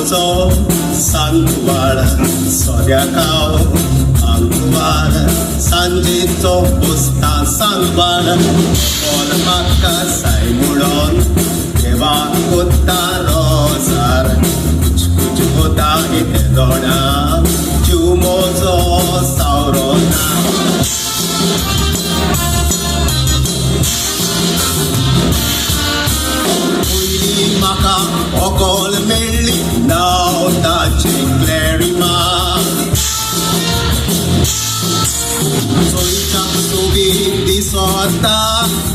Jumozo, Santuar, Sodiakao, Antuar, Sanjito, Busta, Santuar, Olmaka, Saimulon, Eva, Kutta, Rosar, Kuchukuta, Itedona, Jumozo, Saurona. Maka okol melli now touching clarima. So it's to be disorder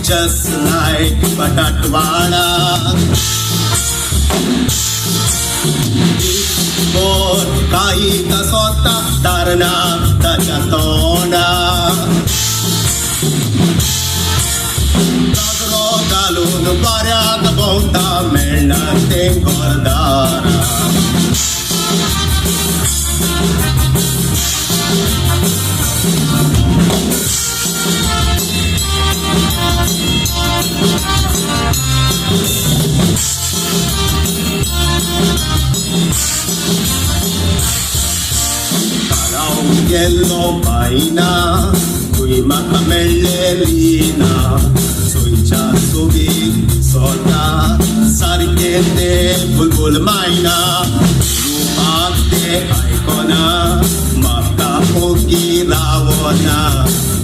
just like Patatwala. Bor kai ka sota darna dachatona. Galun paryat bonta melnate gordara. Kalau yellow paina, kui makamelelina. Soicha subi sota sarikete bulbul maina lumakte aikona mapka hoki rawona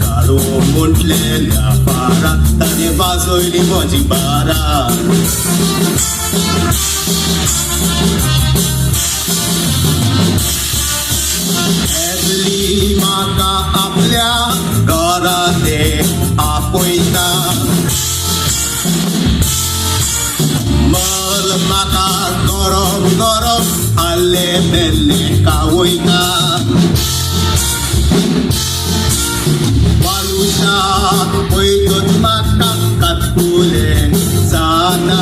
kalu muntle la para tane bazoili moji para Edli maka apल्या garate apoita Mal maka gorom gorom alle belle kawoita Walusha oitot maka katule sana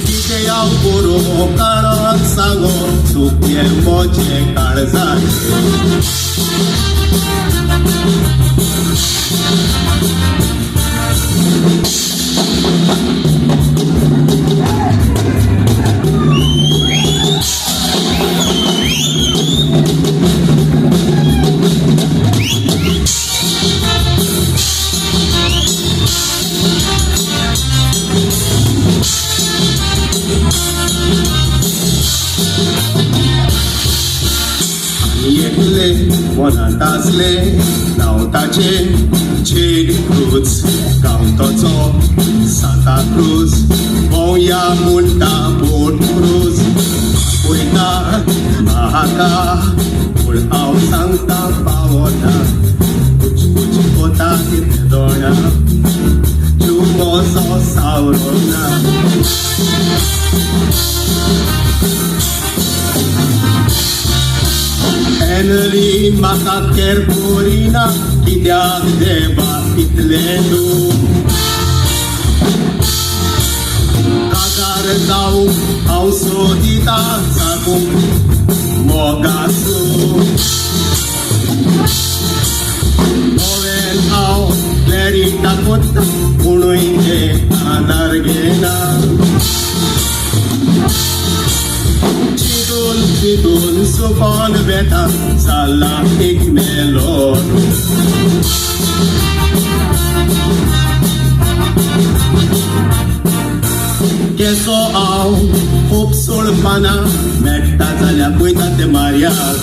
Kike yau puro karon sango tukye moche karzate Wanantasle, Nautache, Chedi Cruz, Cautozo, Santa Cruz, Boya Munta, Port Cruz, Puita, Mahaka, Pulao Santa Paola, Kuchikota, Kitedona, Jumozo, Saurona. Henry makaker purina kidyag deba itlendu Kagar daw ausodita sagum mogasu Novel au clarita kutta unuinde anargena Chidul supon beta salam melon Keso au upsul pana metta zalya puita te marias